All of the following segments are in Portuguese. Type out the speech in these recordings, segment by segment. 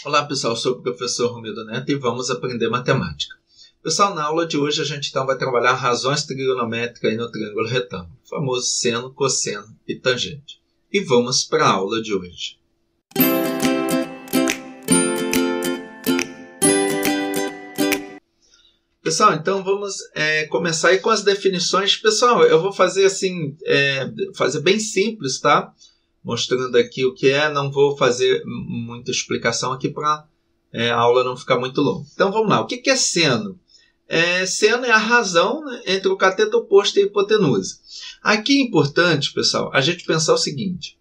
Olá pessoal, eu sou o professor Romildo Neto e vamos aprender matemática. Pessoal, na aula de hoje a gente então vai trabalhar razões trigonométricas aí no triângulo retângulo, o famoso seno, cosseno e tangente. E vamos para a aula de hoje. Pessoal, então vamos começar aí com as definições. Pessoal, eu vou fazer assim, fazer bem simples, tá? Mostrando aqui o que é, não vou fazer muita explicação aqui para a aula não ficar muito longa. Então vamos lá, o que é seno? Seno é a razão, né, entre o cateto oposto e a hipotenusa. Aqui é importante, pessoal, a gente pensar o seguinte.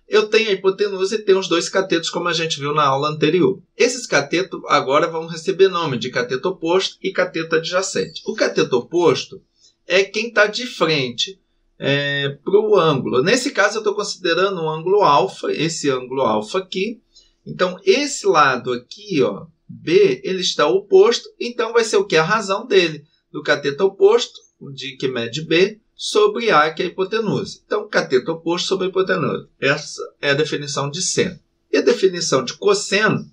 Eu tenho a hipotenusa e tenho os dois catetos, como a gente viu na aula anterior. Esses catetos agora vão receber nome de cateto oposto e cateto adjacente. O cateto oposto é quem está de frente para o ângulo. Nesse caso, eu estou considerando um ângulo alfa, esse ângulo alfa aqui. Então, esse lado aqui, ó, B, ele está oposto, então vai ser o que? A razão dele, do cateto oposto, que mede B, sobre A, que é a hipotenusa. Então, cateto oposto sobre a hipotenusa. Essa é a definição de seno. E a definição de cosseno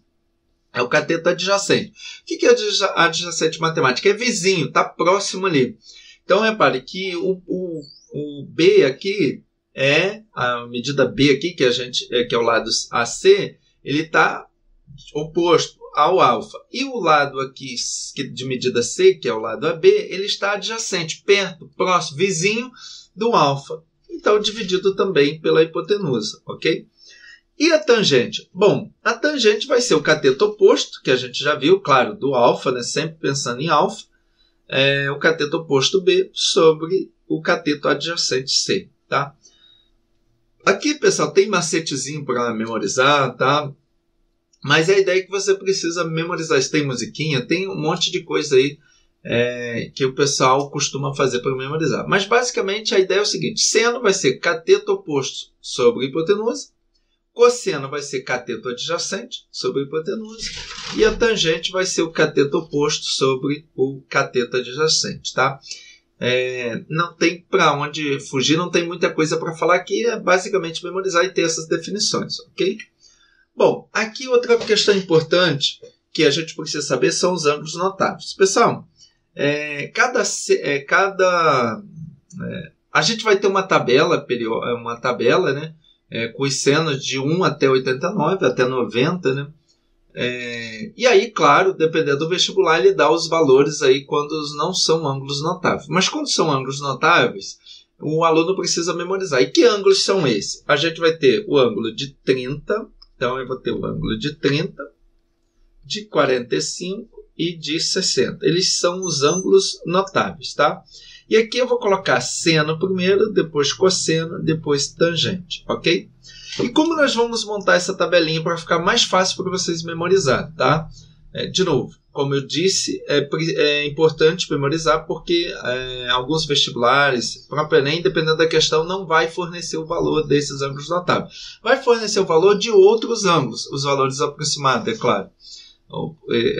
é o cateto adjacente. O que é adjacente matemática? É vizinho, está próximo ali. Então, repare que o B aqui é a medida B aqui, que é o lado AC, ele está oposto ao alfa. E o lado aqui de medida C, que é o lado AB, ele está adjacente, perto, próximo, vizinho do alfa. Então, dividido também pela hipotenusa, ok? E a tangente? Bom, a tangente vai ser o cateto oposto, que a gente já viu, claro, do alfa, né? Sempre pensando em alfa. O cateto oposto B sobre o cateto adjacente C, tá? Aqui, pessoal, tem macetezinho para memorizar, tá? Mas a ideia é que você precisa memorizar. Isso tem musiquinha, tem um monte de coisa aí que o pessoal costuma fazer para memorizar. Mas basicamente a ideia é o seguinte: seno vai ser cateto oposto sobre hipotenusa, cosseno vai ser cateto adjacente sobre hipotenusa e a tangente vai ser o cateto oposto sobre o cateto adjacente, tá? Não tem para onde fugir, não tem muita coisa para falar aqui, é basicamente memorizar e ter essas definições, ok? Bom, aqui outra questão importante que a gente precisa saber são os ângulos notáveis. Pessoal, a gente vai ter uma tabela, né, com os senos de 1 até 89, até 90, né? E aí, claro, dependendo do vestibular, ele dá os valores aí quando não são ângulos notáveis. Mas quando são ângulos notáveis, o aluno precisa memorizar. E que ângulos são esses? A gente vai ter o ângulo de 30, então eu vou ter o ângulo de 30, de 45 e de 60. Eles são os ângulos notáveis, tá? E aqui eu vou colocar seno primeiro, depois cosseno, depois tangente, ok? E como nós vamos montar essa tabelinha para ficar mais fácil para vocês memorizar, tá? De novo, como eu disse, é importante memorizar porque alguns vestibulares, próprio Enem, dependendo da questão, não vai fornecer o valor desses ângulos notáveis. Vai fornecer o valor de outros ângulos, os valores aproximados, é claro.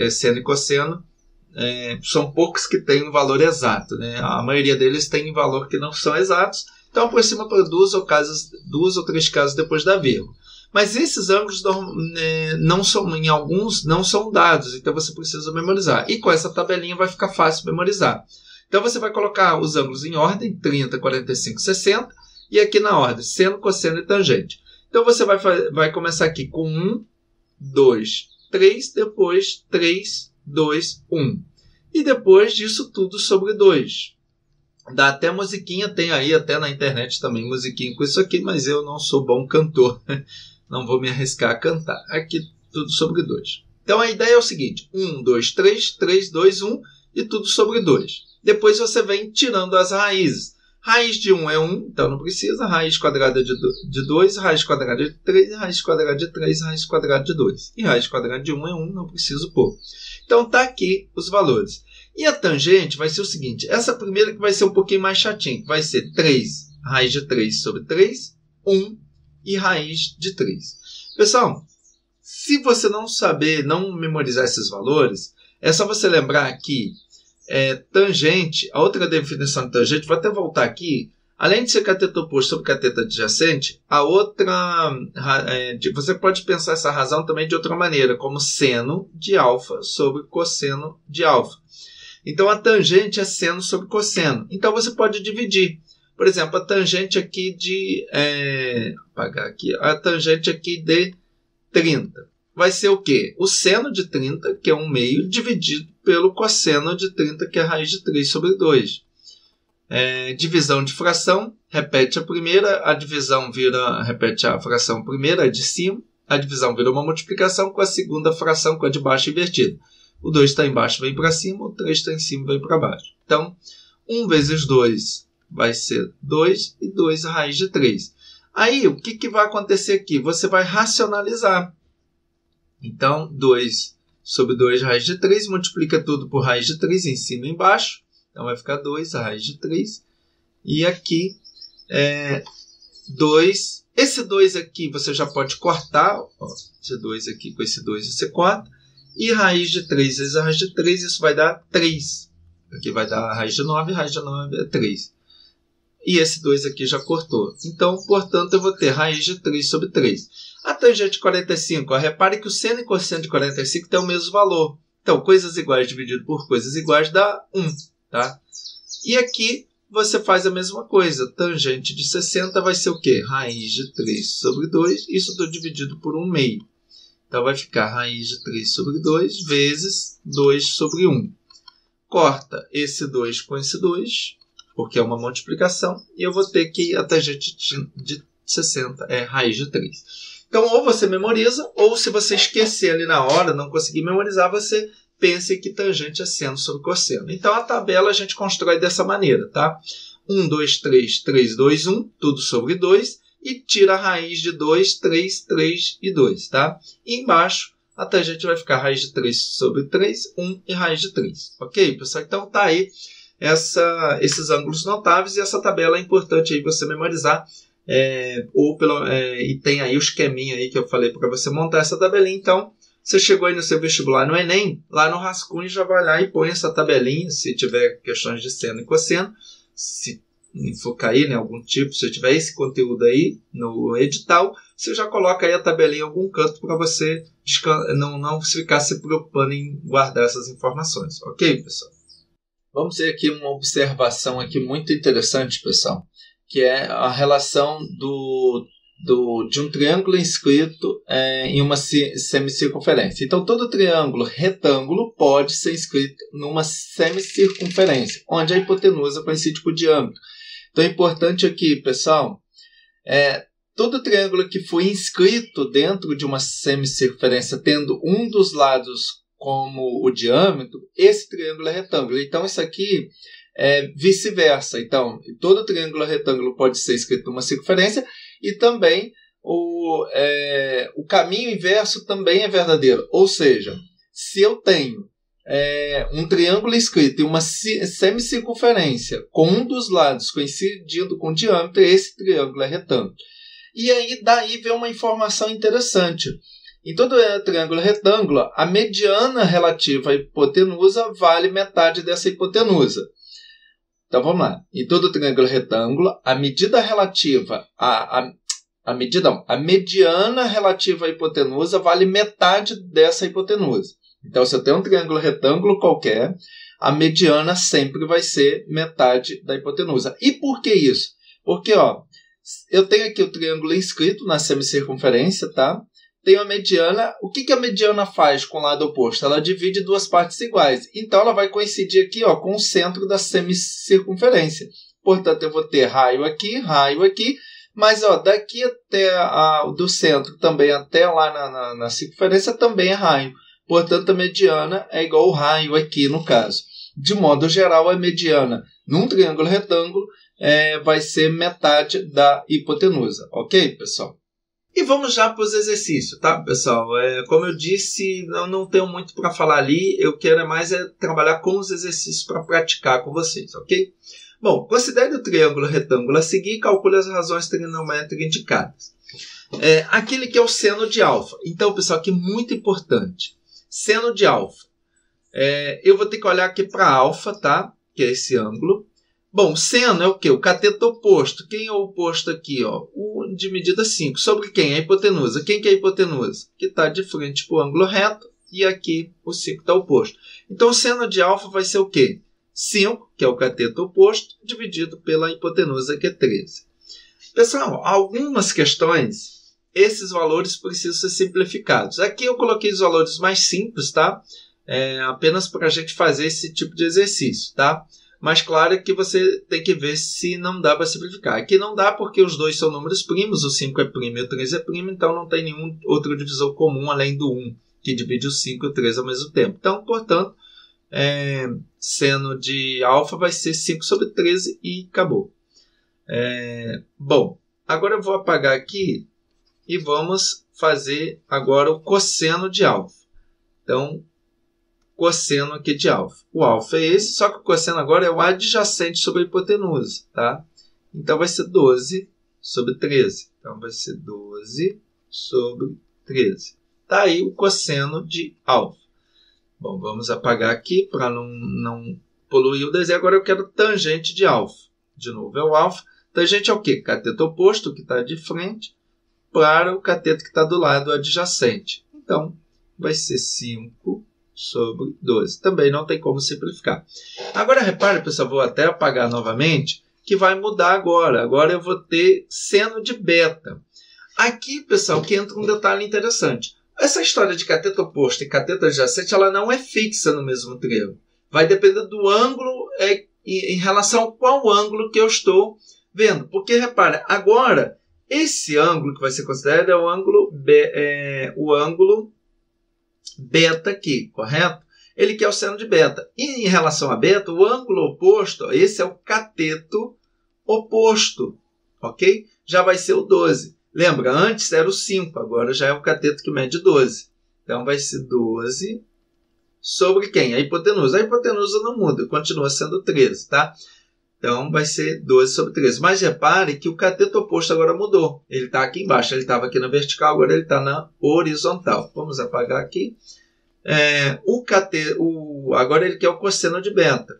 Seno e cosseno, são poucos que têm um valor exato, né? A maioria deles tem um valor que não são exatos, então aproxima para duas ou três casas depois da vírgula. Mas esses ângulos em alguns não são dados, então você precisa memorizar. E com essa tabelinha vai ficar fácil memorizar. Então você vai colocar os ângulos em ordem, 30, 45, 60, e aqui na ordem, seno, cosseno e tangente. Então você vai começar aqui com 1, 2, 3, depois 3, 2, 1. E depois disso tudo sobre 2. Dá até musiquinha, tem aí até na internet também musiquinha com isso aqui, mas eu não sou bom cantor. Não vou me arriscar a cantar. Aqui tudo sobre 2. Então a ideia é o seguinte: 1, 2, 3, 3, 2, 1 e tudo sobre 2. Depois você vem tirando as raízes. Raiz de 1 é 1, então não precisa. Raiz quadrada de 2, raiz quadrada de 3, raiz quadrada de 3, raiz quadrada de 2. E raiz quadrada de 1 é 1, não preciso pôr. Então tá aqui os valores. E a tangente vai ser o seguinte: essa primeira que vai ser um pouquinho mais chatinha, vai ser 3, raiz de 3 sobre 3, 1 e raiz de 3. Pessoal, se você não saber, não memorizar esses valores, é só você lembrar que tangente, a outra definição de tangente, vou até voltar aqui, Além de ser cateto oposto sobre cateto adjacente, a outra, você pode pensar essa razão também de outra maneira, como seno de alfa sobre cosseno de alfa. Então, a tangente é seno sobre cosseno. Então, você pode dividir. Por exemplo, a tangente aqui de... apagar aqui. A tangente aqui de 30. Vai ser o quê? O seno de 30, que é 1/2, dividido pelo cosseno de 30, que é a raiz de 3 sobre 2. Divisão de fração, repete a primeira, a divisão repete a fração primeira, a de cima, a divisão vira uma multiplicação com a segunda fração, com a de baixo invertida. O 2 está embaixo, vem para cima, o 3 está em cima, vem para baixo. Então, 1 vezes 2 vai ser 2 e 2 a raiz de 3. Aí, o que vai acontecer aqui? Você vai racionalizar. Então, 2 sobre 2 raiz de 3, multiplica tudo por raiz de 3 em cima e embaixo. Então, vai ficar 2 a raiz de 3. E aqui, 2. Esse 2 aqui você já pode cortar. Ó, esse 2 aqui com esse 2 você corta. E raiz de 3 vezes a raiz de 3, isso vai dar 3. Aqui vai dar a raiz de 9, raiz de 9 é 3. E esse 2 aqui já cortou. Então, portanto, eu vou ter raiz de 3 sobre 3. A tangente de 45, repare que o seno e cosseno de 45 têm o mesmo valor. Então, coisas iguais dividido por coisas iguais dá 1. Tá? E aqui você faz a mesma coisa. Tangente de 60 vai ser o quê? Raiz de 3 sobre 2. Isso estou dividido por 1/2. Então, vai ficar raiz de 3 sobre 2 vezes 2 sobre 1. Corta esse 2 com esse 2, porque é uma multiplicação. E eu vou ter que a tangente de 60 é raiz de 3. Então, ou você memoriza, ou se você esquecer ali na hora, não conseguir memorizar, você pense que tangente é seno sobre cosseno. Então, a tabela a gente constrói dessa maneira, tá? 1, 2, 3, 3, 2, 1, tudo sobre 2. E tira a raiz de 2, 3, 3 e 2, tá? E embaixo, a tangente vai ficar raiz de 3 sobre 3, 1 e raiz de 3. Ok, pessoal? Então, tá aí esses ângulos notáveis e essa tabela é importante aí você memorizar. E tem aí o esqueminha aí que eu falei para você montar essa tabelinha. Então, você chegou aí no seu vestibular no Enem, lá no rascunho já vai lá e põe essa tabelinha, se tiver questões de seno e cosseno, se for cair, né, algum tipo, se tiver esse conteúdo aí no edital, você já coloca aí a tabelinha em algum canto para você não ficar se preocupando em guardar essas informações. Ok, pessoal? Vamos ver aqui uma observação aqui muito interessante, pessoal, que é a relação de um triângulo inscrito em uma semicircunferência. Então, todo triângulo retângulo pode ser inscrito numa semicircunferência, onde a hipotenusa coincide com o diâmetro. Então, é importante aqui, pessoal, todo triângulo que foi inscrito dentro de uma semicircunferência, tendo um dos lados como o diâmetro, esse triângulo é retângulo. Então, isso aqui é vice-versa. Então, todo triângulo retângulo pode ser inscrito numa circunferência e também o caminho inverso também é verdadeiro. Ou seja, se eu tenho um triângulo inscrito em uma semicircunferência com um dos lados coincidindo com o diâmetro, esse triângulo é retângulo. E aí daí vem uma informação interessante. Em todo triângulo retângulo, a mediana relativa à hipotenusa vale metade dessa hipotenusa. Então vamos lá. Em todo triângulo retângulo, a mediana relativa à hipotenusa vale metade dessa hipotenusa. Então, se eu tenho um triângulo retângulo qualquer, a mediana sempre vai ser metade da hipotenusa. E por que isso? Porque eu tenho aqui o triângulo inscrito na semicircunferência, tá? Tenho a mediana. O que a mediana faz com o lado oposto? Ela divide duas partes iguais. Então, ela vai coincidir aqui com o centro da semicircunferência. Portanto, eu vou ter raio aqui, mas daqui até do centro também até lá na circunferência também é raio. Portanto, a mediana é igual ao raio aqui no caso. De modo geral, a mediana num triângulo retângulo vai ser metade da hipotenusa. Ok, pessoal? E vamos já para os exercícios, tá, pessoal? Como eu disse, eu não tenho muito para falar ali. Eu quero mais trabalhar com os exercícios para praticar com vocês, ok? Bom, considere o triângulo retângulo a seguir e calcule as razões trigonométricas indicadas. Aquele que é o seno de alfa. Então, pessoal, aqui muito importante. Seno de alfa. Eu vou ter que olhar aqui para alfa, tá? Que é esse ângulo. Bom, seno é o quê? O cateto oposto. Quem é o oposto aqui? Ó? O de medida 5. Sobre quem? A hipotenusa. Quem que é a hipotenusa? Que está de frente para o ângulo reto e aqui o 5 está oposto. Então, o seno de alfa vai ser o quê? 5, que é o cateto oposto, dividido pela hipotenusa, que é 13. Pessoal, algumas questões, esses valores precisam ser simplificados. Aqui eu coloquei os valores mais simples, tá? Apenas para a gente fazer esse tipo de exercício, tá? Mas claro que você tem que ver se não dá para simplificar. Aqui não dá porque os dois são números primos, o 5 é primo e o 3 é primo, então não tem nenhum outro divisor comum além do 1, que divide o 5 e o 3 ao mesmo tempo. Então, portanto, seno de alfa vai ser 5 sobre 13 e acabou. Bom, agora eu vou apagar aqui e vamos fazer agora o cosseno de alfa. Então, cosseno aqui de alfa. O alfa é esse, só que o cosseno agora é o adjacente sobre a hipotenusa, tá? Então, vai ser 12 sobre 13. Então, vai ser 12 sobre 13. Tá aí o cosseno de alfa. Bom, vamos apagar aqui para não poluir o desenho. Agora eu quero tangente de alfa. De novo, é o alfa. Tangente é o quê? Cateto oposto, que está de frente, para o cateto que está do lado adjacente. Então, vai ser 5 sobre 12. Também não tem como simplificar. Agora, repare, pessoal, vou até apagar novamente, que vai mudar agora. Agora eu vou ter seno de beta. Aqui, pessoal, que entra um detalhe interessante. Essa história de cateto oposto e cateto adjacente, ela não é fixa no mesmo triângulo. Vai depender do ângulo em relação a qual ângulo que eu estou vendo. Porque, repare, agora, esse ângulo que vai ser considerado é o ângulo beta aqui, correto? Ele quer o seno de beta. E em relação a beta, o ângulo oposto, esse é o cateto oposto, ok? Já vai ser o 12. Lembra, antes era o 5, agora já é o cateto que mede 12. Então, vai ser 12 sobre quem? A hipotenusa. A hipotenusa não muda, continua sendo 13, tá? Então, vai ser 12 sobre 13. Mas repare que o cateto oposto agora mudou. Ele está aqui embaixo. Ele estava aqui na vertical, agora ele está na horizontal. Vamos apagar aqui. Agora ele quer o cosseno de beta.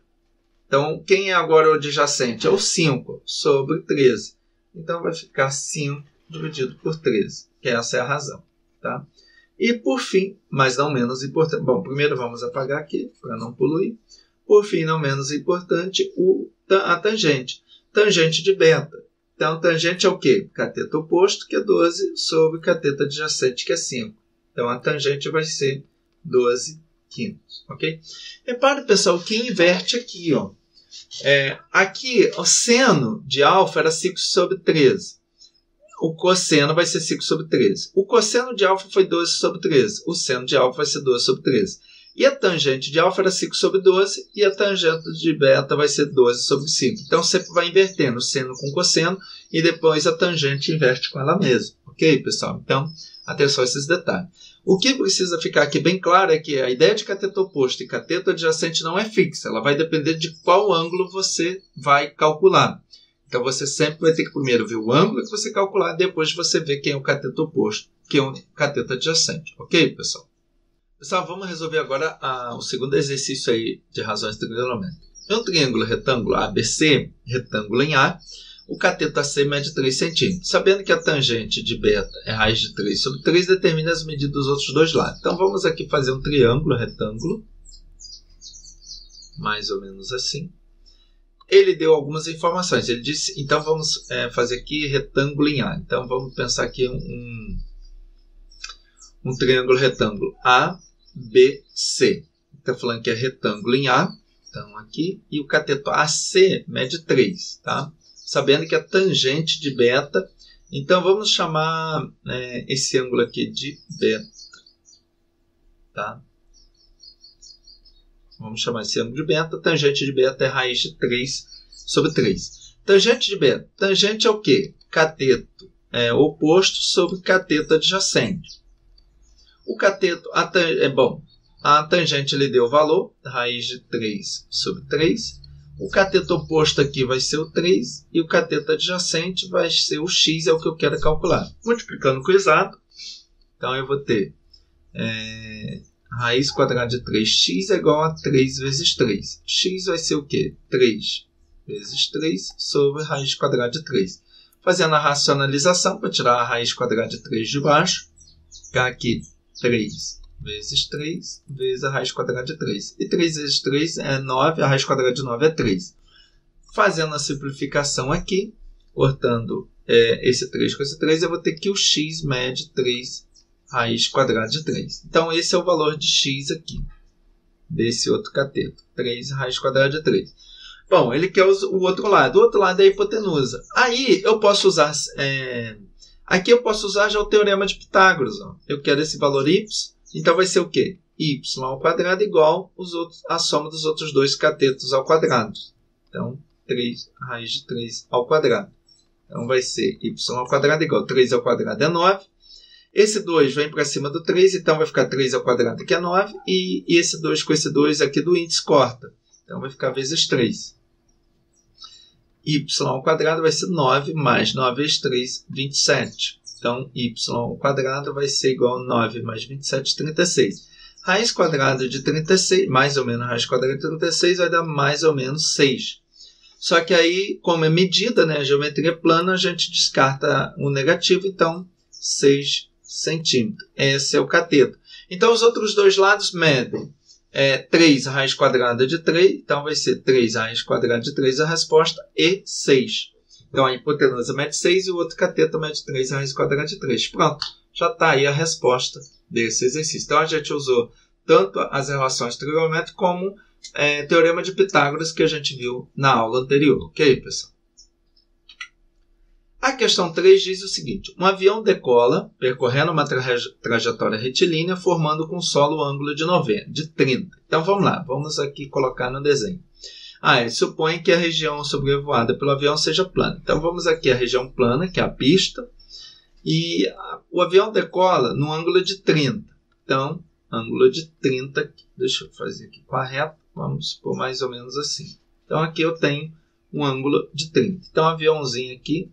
Então, quem é agora o adjacente? É o 5 sobre 13. Então, vai ficar 5 dividido por 13. Que essa é a razão. Tá? E, por fim, mas não menos importante. Bom, primeiro vamos apagar aqui, para não poluir. Por fim, não menos importante, a tangente. Tangente de beta. Então, tangente é o quê? Cateto oposto, que é 12, sobre cateto adjacente, que é 5. Então, a tangente vai ser 12 quintos. Ok? Repare, pessoal, que inverte aqui. Ó. Aqui, o seno de alfa era 5 sobre 13. O cosseno vai ser 5 sobre 13. O cosseno de alfa foi 12 sobre 13. O seno de alfa vai ser 12 sobre 13. E a tangente de alfa era 5 sobre 12 e a tangente de beta vai ser 12 sobre 5. Então, sempre vai invertendo o seno com o cosseno e depois a tangente inverte com ela mesma. Ok, pessoal? Então, atenção a esses detalhes. O que precisa ficar aqui bem claro é que a ideia de cateto oposto e cateto adjacente não é fixa. Ela vai depender de qual ângulo você vai calcular. Então, você sempre vai ter que primeiro ver o ângulo que você calcular, depois você ver quem é o cateto oposto, quem é o cateto adjacente. Ok, pessoal? Pessoal, vamos resolver agora o segundo exercício aí de razões trigonométricas. Em um triângulo retângulo ABC, retângulo em A, o cateto AC mede 3 centímetros. Sabendo que a tangente de beta é raiz de 3 sobre 3, determina as medidas dos outros dois lados. Então, vamos aqui fazer um triângulo retângulo, mais ou menos assim. Ele deu algumas informações. Ele disse, então vamos fazer aqui retângulo em A. Então, vamos pensar aqui um triângulo retângulo ABC. Está falando que é retângulo em A. Então, aqui. E o cateto AC mede 3. Tá? Sabendo que a tangente de beta. Então, vamos chamar esse ângulo aqui de beta. Tá? Vamos chamar esse ângulo de beta. Tangente de beta é raiz de 3 sobre 3. Tangente de beta. Tangente é o quê? Cateto oposto sobre cateto adjacente. O cateto, a tangente lhe deu o valor, raiz de 3 sobre 3. O cateto oposto aqui vai ser o 3 e o cateto adjacente vai ser o x, é o que eu quero calcular. Multiplicando com o exato, então eu vou ter raiz quadrada de 3x é igual a 3 vezes 3. X vai ser o quê? 3 vezes 3 sobre raiz quadrada de 3. Fazendo a racionalização para tirar a raiz quadrada de 3 de baixo, ficar aqui 3 vezes 3 vezes a raiz quadrada de 3. E 3 vezes 3 é 9, a raiz quadrada de 9 é 3. Fazendo a simplificação aqui, cortando esse 3 com esse 3, eu vou ter que o x mede 3 raiz quadrada de 3. Então, esse é o valor de x aqui, desse outro cateto, 3 raiz quadrada de 3. Bom, ele quer o outro lado. O outro lado é a hipotenusa. Aí, eu posso usar... aqui eu posso usar já o teorema de Pitágoras. Ó. Eu quero esse valor y, então vai ser o quê? Y ao quadrado igual a soma dos outros dois catetos ao quadrado. Então, 3 raiz de 3 ao quadrado. Então, vai ser y ao quadrado igual 3 ao quadrado é 9. Esse 2 vem para cima do 3, então vai ficar 3 ao quadrado, que é 9. E esse 2 com esse 2 aqui do índice corta. Então, vai ficar vezes 3. Y ao quadrado vai ser 9 mais 9 vezes 3, 27. Então, y ao quadrado vai ser igual a 9 mais 27, 36. Raiz quadrada de 36, mais ou menos raiz quadrada de 36, vai dar mais ou menos 6. Só que aí, como é medida, né, a geometria plana, a gente descarta o negativo, então 6 centímetros. Esse é o cateto. Então, os outros dois lados medem 3 raiz quadrada de 3, então vai ser 3 raiz quadrada de 3 a resposta, e 6. Então, a hipotenusa mede 6 e o outro cateto mede 3 raiz quadrada de 3. Pronto, já está aí a resposta desse exercício. Então, a gente usou tanto as relações trigonométricas como teorema de Pitágoras que a gente viu na aula anterior. Ok, pessoal? A questão 3 diz o seguinte: um avião decola, percorrendo uma trajetória retilínea, formando com o solo um ângulo de 30. Então, vamos lá. Vamos aqui colocar no desenho. Ele supõe que a região sobrevoada pelo avião seja plana. Então, vamos aqui à região plana, que é a pista. E o avião decola no ângulo de 30. Então, ângulo de 30. Deixa eu fazer aqui com a reta. Vamos por mais ou menos assim. Então, aqui eu tenho um ângulo de 30. Então, aviãozinho aqui.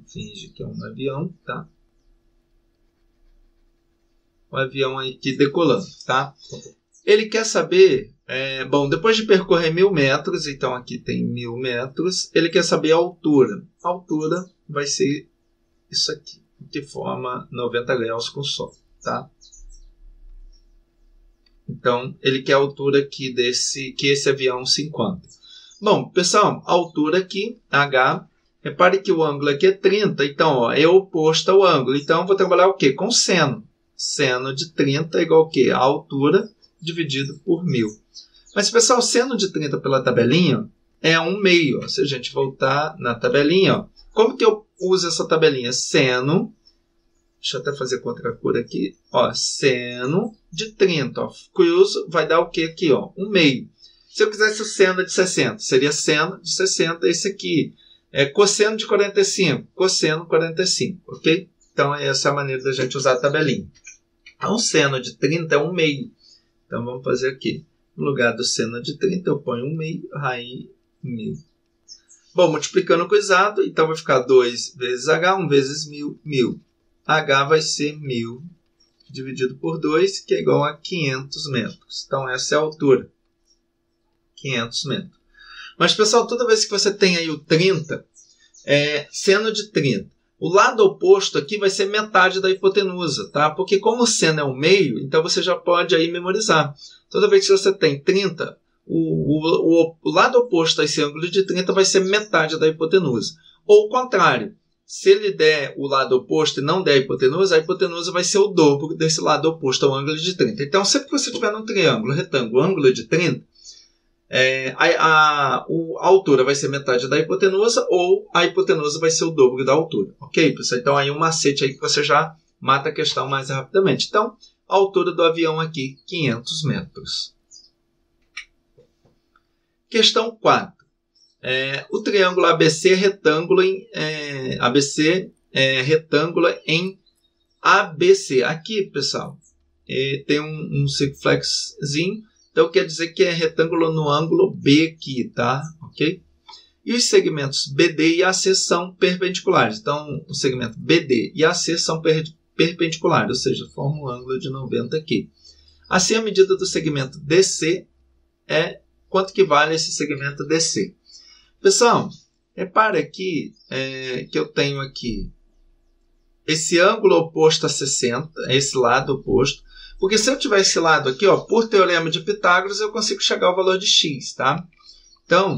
Finge que é um avião, tá? O avião aqui decolando, tá? Ele quer saber, bom, depois de percorrer 1000 metros, então aqui tem 1000 metros, ele quer saber a altura. A altura vai ser isso aqui, que forma 90 graus com o Sol, tá? Então, ele quer a altura aqui que esse avião se encontra. Bom, pessoal, a altura aqui, H. Repare que o ângulo aqui é 30, então é oposto ao ângulo. Então, eu vou trabalhar o quê? Com seno. Seno de 30 é igual ao quê? A altura dividido por 1000. Mas, pessoal, seno de 30 pela tabelinha é 1/2. Se a gente voltar na tabelinha, como que eu uso essa tabelinha? Seno, deixa eu até fazer contra a cor aqui, seno de 30. Cruzo vai dar o quê aqui? 1/2. Se eu quisesse o seno de 60, seria seno de 60 esse aqui. Cosseno de 45, cosseno 45, ok? Então, essa é a maneira da gente usar a tabelinha. Então, seno de 30 é 1/2. Então, vamos fazer aqui. No lugar do seno de 30, eu ponho 1/2, raiz 1000. Bom, multiplicando com o exato, então vai ficar 2 vezes H, 1 vezes 1000, 1000. H vai ser 1000 dividido por 2, que é igual a 500 metros. Então, essa é a altura. 500 metros. Mas, pessoal, toda vez que você tem aí o 30, seno de 30. O lado oposto aqui vai ser metade da hipotenusa, tá? Porque como o seno é 1/2, então você já pode aí memorizar. Toda vez que você tem 30, o lado oposto a esse ângulo de 30 vai ser metade da hipotenusa. Ou o contrário, se ele der o lado oposto e não der a hipotenusa vai ser o dobro desse lado oposto ao ângulo de 30. Então, sempre que você tiver num triângulo retângulo, ângulo de 30, a altura vai ser metade da hipotenusa ou a hipotenusa vai ser o dobro da altura. Ok, pessoal? Então, aí um macete aí que você já mata a questão mais rapidamente. Então, a altura do avião aqui, 500 metros. Questão 4. O triângulo ABC é retângulo em ABC. Aqui, pessoal, tem um circunflexozinho. Então, quer dizer que é retângulo no ângulo B aqui, tá? Ok? E os segmentos BD e AC são perpendiculares. Então, o segmento BD e AC são perpendiculares, ou seja, formam um ângulo de 90 aqui. Assim, a medida do segmento DC é quanto que vale esse segmento DC. Pessoal, repare aqui que eu tenho aqui esse ângulo oposto a 60, esse lado oposto, porque se eu tiver esse lado aqui, ó, por teorema de Pitágoras, eu consigo chegar ao valor de x, tá? Então,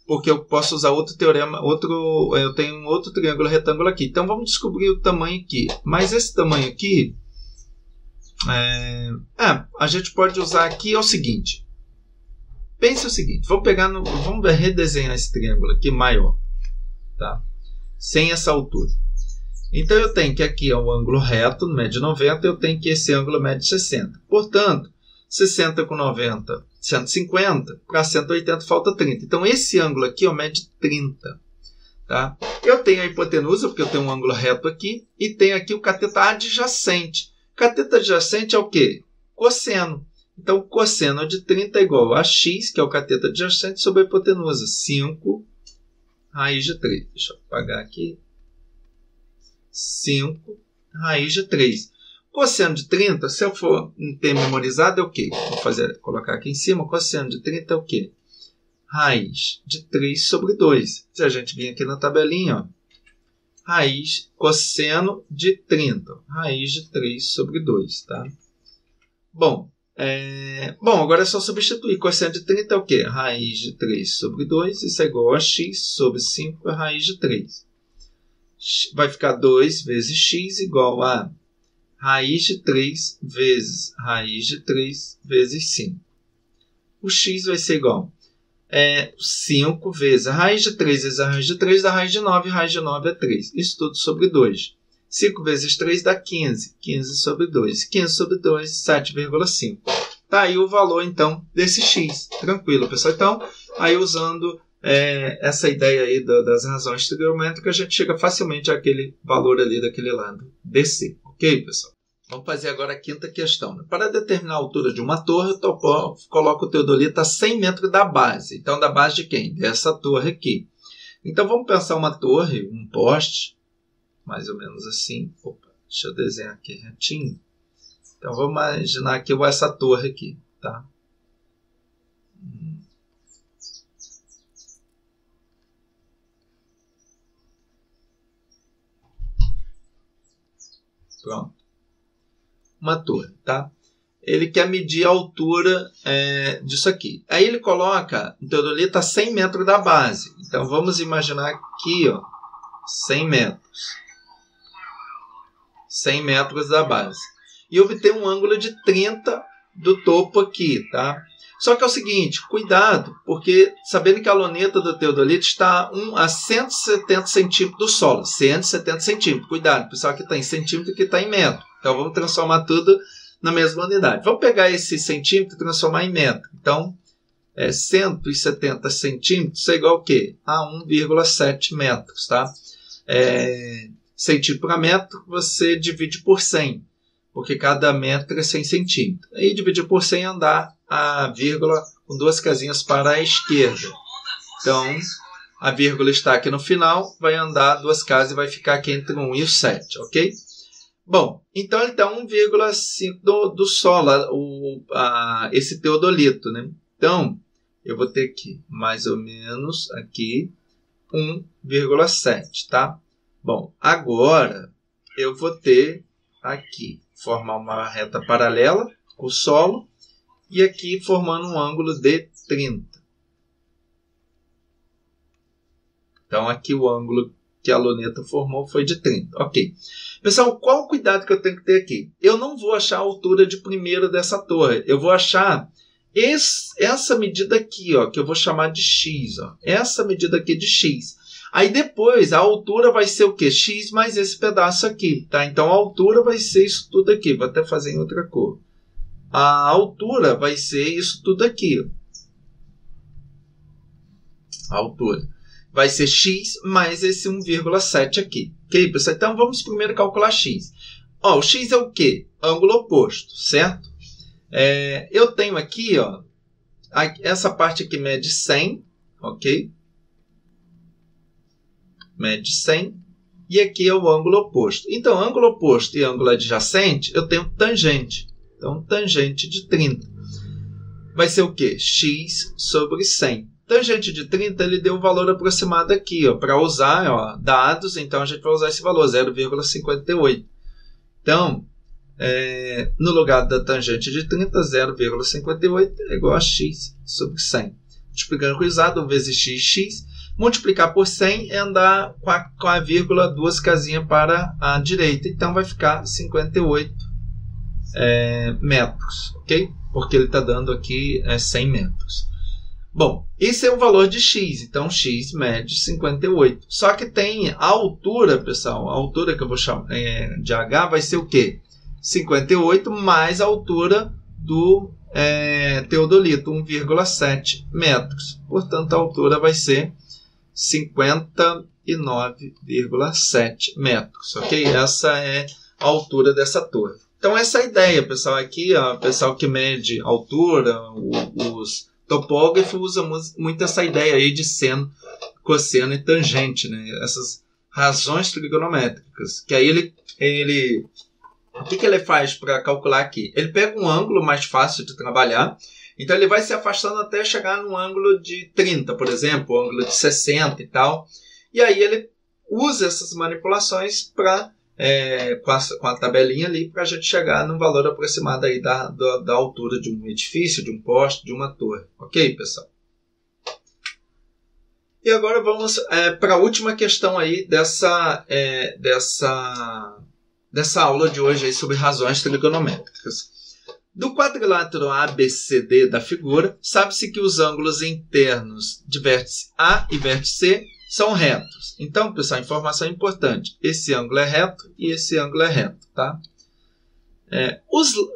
porque eu posso usar outro teorema, eu tenho um outro triângulo retângulo aqui. Então, vamos descobrir o tamanho aqui. Mas esse tamanho aqui, a gente pode usar aqui, é o seguinte. Pense o seguinte, vamos redesenhar esse triângulo aqui maior, tá? Sem essa altura. Então, eu tenho que aqui é um ângulo reto, mede 90, eu tenho que esse ângulo mede 60. Portanto, 60 com 90, 150, para 180 falta 30. Então, esse ângulo aqui mede 30. Tá? Eu tenho a hipotenusa, porque eu tenho um ângulo reto aqui, e tenho aqui o cateto adjacente. Cateto adjacente é o quê? Cosseno. Então, o cosseno de 30 é igual a x, que é o cateto adjacente, sobre a hipotenusa, 5 raiz de 3. Deixa eu apagar aqui. 5 raiz de 3. Cosseno de 30, se eu for ter memorizado, é o quê? Vou colocar aqui em cima. Cosseno de 30 é o quê? Raiz de 3 sobre 2. Se a gente vir aqui na tabelinha, ó, cosseno de 30. Raiz de 3 sobre 2. Tá? Bom, agora é só substituir. Cosseno de 30 é o quê? Raiz de 3 sobre 2. Isso é igual a x sobre 5 raiz de 3. Vai ficar 2 vezes x igual a raiz de 3 vezes raiz de 3 vezes 5. O x vai ser igual a 5 vezes a raiz de 3 vezes a raiz de 3 dá raiz de 9, raiz de 9 é 3. Isso tudo sobre 2. 5 vezes 3 dá 15. 15 sobre 2. 15 sobre 2, 7,5. Tá aí o valor, então, desse x. Tranquilo, pessoal? Então, aí usando essa ideia aí das razões trigonométricas, a gente chega facilmente àquele valor ali daquele lado DC. Ok, pessoal? Vamos fazer agora a quinta questão. Para determinar a altura de uma torre, eu coloco o teodolito a 100 metros da base. Então, da base de quem? Dessa torre aqui. Então, vamos pensar uma torre, um poste, mais ou menos assim. Opa, deixa eu desenhar aqui retinho. Então, vamos imaginar aqui essa torre aqui, tá? Pronto. Uma torre, tá? Ele quer medir a altura disso aqui. Aí ele coloca o teodolito a 100 metros da base. Então, vamos imaginar aqui, ó, 100 metros. 100 metros da base. E obter um ângulo de 30 do topo aqui, tá? Só que é o seguinte, cuidado, porque sabendo que a luneta do teodolito está a 170 centímetros do solo. 170 centímetros. Cuidado, pessoal, que está em centímetro e que está em metro. Então, vamos transformar tudo na mesma unidade. Vamos pegar esse centímetro e transformar em metro. Então, 170 centímetros é igual a quê? A 1,7 metros, tá? Centímetro para metro, você divide por 100, porque cada metro é 100 centímetros. Aí, dividir por 100 andar a vírgula com duas casinhas para a esquerda. Então, a vírgula está aqui no final, vai andar duas casas e vai ficar aqui entre 1 e o 7, ok? Bom, então ele está 1,5 do solo, esse teodolito, né? Então, eu vou ter aqui, mais ou menos, aqui, 1,7, tá? Bom, agora eu vou ter aqui, formar uma reta paralela com o solo, e aqui formando um ângulo de 30. Então, aqui o ângulo que a luneta formou foi de 30. Ok. Pessoal, qual o cuidado que eu tenho que ter aqui? Eu não vou achar a altura de primeiro dessa torre. Eu vou achar essa medida aqui, ó, que eu vou chamar de x. Ó. Essa medida aqui de x. Aí depois a altura vai ser o quê? X mais esse pedaço aqui. Tá? Então, a altura vai ser isso tudo aqui. Vou até fazer em outra cor. A altura vai ser isso tudo aqui. A altura vai ser x mais esse 1,7 aqui. Ok, pessoal? Então, vamos primeiro calcular x. Ó, o x é o quê? Ângulo oposto, certo? Eu tenho aqui, ó, essa parte aqui mede 100, ok? Mede 100. E aqui é o ângulo oposto. Então, ângulo oposto e ângulo adjacente, eu tenho tangente. Então, tangente de 30. vai ser o quê? X sobre 100. Tangente de 30, ele deu um valor aproximado aqui, para usar, dados, então a gente vai usar esse valor, 0,58. Então, no lugar da tangente de 30, 0,58 é igual a x sobre 100. Multiplicando cruzado, vezes x. Multiplicar por 100 é andar com a vírgula 2 casinhas para a direita. Então, vai ficar 58 metros, ok? Porque ele está dando aqui 100 metros. Bom, esse é o valor de x, então x mede 58. Só que tem a altura, pessoal, a altura que eu vou chamar de h vai ser o quê? 58 mais a altura do teodolito, 1,7 metros. Portanto, a altura vai ser 59,7 metros, ok? Essa é a altura dessa torre. Então, essa é a ideia, pessoal. Aqui, o pessoal que mede altura, os topógrafo usa muito essa ideia aí de seno, cosseno e tangente, né? Essas razões trigonométricas. Que aí o que ele faz para calcular aqui? Ele pega um ângulo mais fácil de trabalhar, então ele vai se afastando até chegar num ângulo de 30, por exemplo, ângulo de 60 e tal. E aí ele usa essas manipulações para com a tabelinha ali para a gente chegar num valor aproximado aí da altura de um edifício, de um poste, de uma torre. Ok, pessoal? E agora vamos para a última questão aí dessa aula de hoje aí sobre razões trigonométricas. Do quadrilátero ABCD da figura, sabe-se que os ângulos internos de vértice A e vértice C são retos. Então, pessoal, informação importante. Esse ângulo é reto e esse ângulo é reto, tá?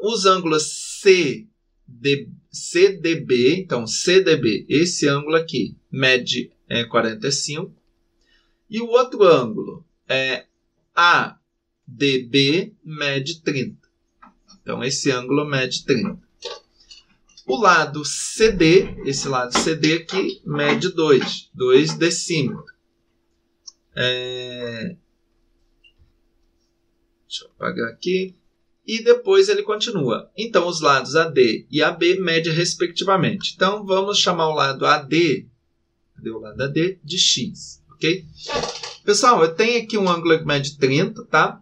Os ângulos CDB, então CDB, esse ângulo aqui, mede 45. E o outro ângulo, ADB, mede 30. Então, esse ângulo mede 30. O lado CD, esse lado CD aqui, mede 2 decímetros. Deixa eu apagar aqui. E depois ele continua. Então, os lados AD e AB medem respectivamente. Então, vamos chamar o lado AD de X, ok? Pessoal, eu tenho aqui um ângulo que mede 30, tá?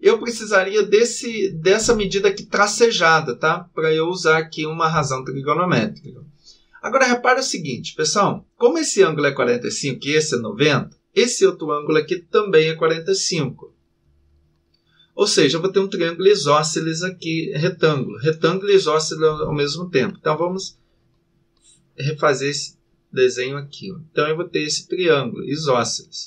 Eu precisaria dessa medida aqui tracejada, tá? Para eu usar aqui uma razão trigonométrica. Agora, repare o seguinte, pessoal. Como esse ângulo é 45 e esse é 90, esse outro ângulo aqui também é 45. Ou seja, eu vou ter um triângulo isósceles aqui, retângulo e isósceles ao mesmo tempo. Então, vamos refazer esse desenho aqui. Então, eu vou ter esse triângulo isósceles.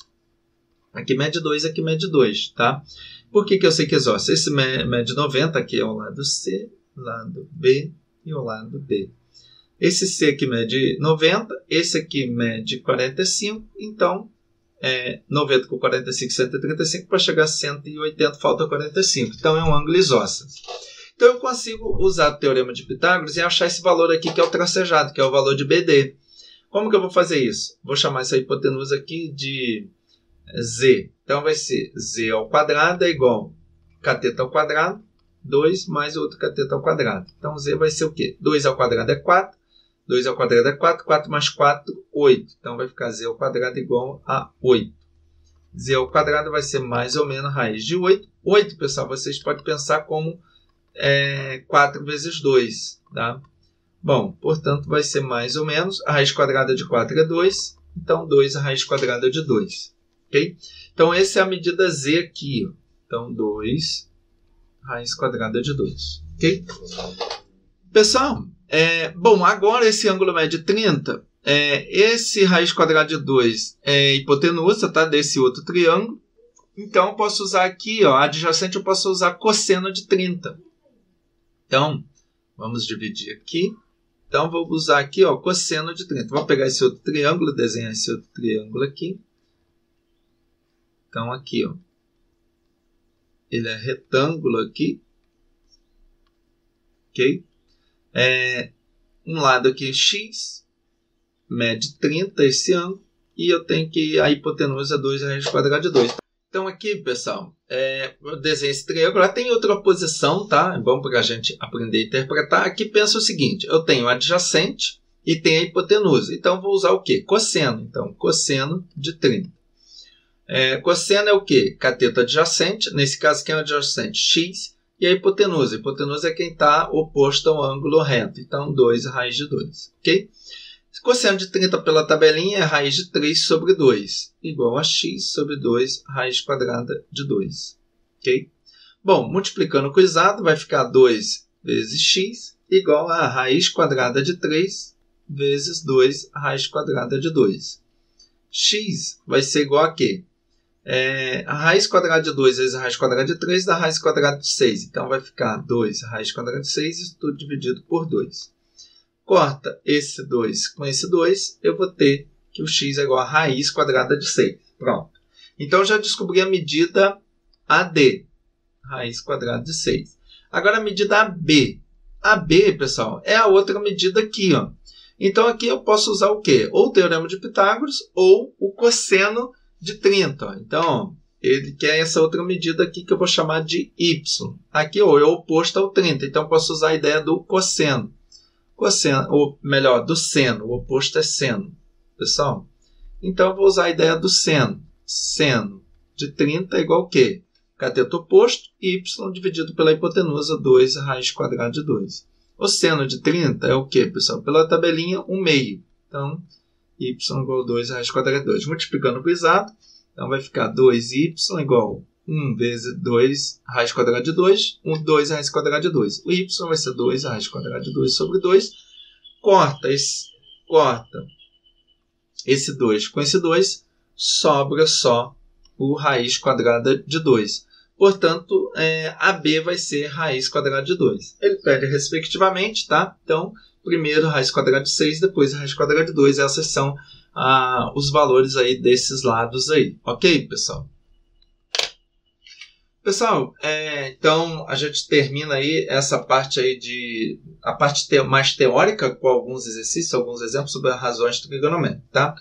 Aqui mede 2, aqui mede 2, tá? Por que eu sei que é isósceles? Esse mede 90, aqui é o lado C, lado B e o lado D. Esse C aqui mede 90, esse aqui mede 45, então 90 com 45, 135, para chegar a 180 falta 45. Então é um ângulo isósceles. Então eu consigo usar o teorema de Pitágoras e achar esse valor aqui que é o tracejado, que é o valor de BD. Como que eu vou fazer isso? Vou chamar essa hipotenusa aqui de Z. Então vai ser Z ao quadrado é igual a cateto ao quadrado, 2 mais outro cateto ao quadrado. Então Z vai ser o quê? 2 ao quadrado é 4, 2 ao quadrado é 4, 4 mais 4, 8. Então vai ficar Z ao quadrado igual a 8. Z ao quadrado vai ser mais ou menos raiz de 8. 8, pessoal, vocês podem pensar como 4 vezes 2, tá? Bom, portanto, vai ser mais ou menos, a raiz quadrada de 4 é 2, então 2 a raiz quadrada de 2. Okay? Então, essa é a medida Z aqui. Ó. Então, 2 raiz quadrada de 2. Ok? Pessoal, bom, agora esse ângulo mede 30. Esse raiz quadrada de 2 é hipotenusa, tá? Desse outro triângulo. Então, eu posso usar aqui, ó, adjacente, eu posso usar cosseno de 30. Então, vamos dividir aqui. Então, vou usar aqui, ó, cosseno de 30. Vou pegar esse outro triângulo, desenhar esse outro triângulo aqui. Então, aqui, ó, ele é retângulo aqui, ok? Um lado aqui é x, mede 30 esse ângulo, e eu tenho que a hipotenusa é 2 raiz quadrada de 2. Então aqui, pessoal, eu desenho esse triângulo. Tem outra posição, tá? É bom para a gente aprender a interpretar. Aqui pensa o seguinte, eu tenho adjacente e tenho a hipotenusa. Então vou usar o quê? Cosseno. Então, cosseno de 30. Cosseno é o quê? Cateto adjacente. Nesse caso, quem é o adjacente? X. E a hipotenusa. A hipotenusa é quem está oposto ao ângulo reto. Então, 2 raiz de 2. Ok? Cosseno de 30 pela tabelinha é raiz de 3 sobre 2, igual a x sobre 2 raiz quadrada de 2. Ok? Bom, multiplicando com o exato, vai ficar 2 vezes x igual a raiz quadrada de 3 vezes 2 raiz quadrada de 2. X vai ser igual a quê? A raiz quadrada de 2 vezes a raiz quadrada de 3 dá raiz quadrada de 6. Então, vai ficar 2 raiz quadrada de 6, isso tudo dividido por 2. Corta esse 2 com esse 2, eu vou ter que o x é igual a raiz quadrada de 6. Pronto. Então, eu já descobri a medida AD, raiz quadrada de 6. Agora, a medida AB. AB, pessoal, é a outra medida aqui, ó. Então, aqui eu posso usar o quê? Ou o teorema de Pitágoras ou o cosseno de 30. Ó. Então, ele quer essa outra medida aqui que eu vou chamar de y. Aqui, ó, é o oposto ao 30. Então, eu posso usar a ideia do cosseno. Cosseno, ou melhor, do seno. O oposto é seno. Pessoal? Então, eu vou usar a ideia do seno. Seno de 30 é igual ao quê? Cateto oposto, y dividido pela hipotenusa, 2 raiz quadrada de 2. O seno de 30 é o quê, pessoal? Pela tabelinha, 1 meio. Então, y igual a 2 raiz quadrada de 2. Multiplicando com o exato, então vai ficar 2y igual a 1 vezes 2 raiz quadrada de 2, 2 raiz quadrada de 2. O y vai ser 2 raiz quadrada de 2 sobre 2. Corta esse 2 com esse 2, sobra só o raiz quadrada de 2. Portanto, AB vai ser raiz quadrada de 2. Ele pede respectivamente, tá? Então, primeiro raiz quadrada de 6, depois raiz quadrada de 2. Essas são os valores aí desses lados aí. Ok, pessoal? Pessoal, então a gente termina aí essa parte aí a parte mais teórica com alguns exercícios, alguns exemplos sobre as razões trigonométricas, tá?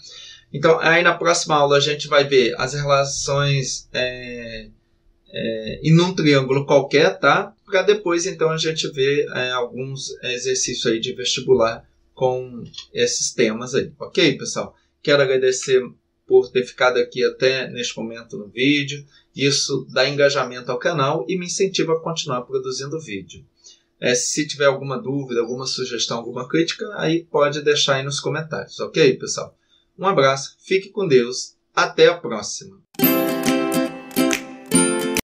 Então, aí na próxima aula a gente vai ver as relações em um triângulo qualquer, tá? Para depois, então, a gente ver alguns exercícios aí de vestibular com esses temas aí, ok, pessoal? Quero agradecer por ter ficado aqui até neste momento no vídeo. Isso dá engajamento ao canal e me incentiva a continuar produzindo vídeo. Se tiver alguma dúvida, alguma sugestão, alguma crítica, aí pode deixar aí nos comentários, ok, pessoal? Um abraço, fique com Deus, até a próxima!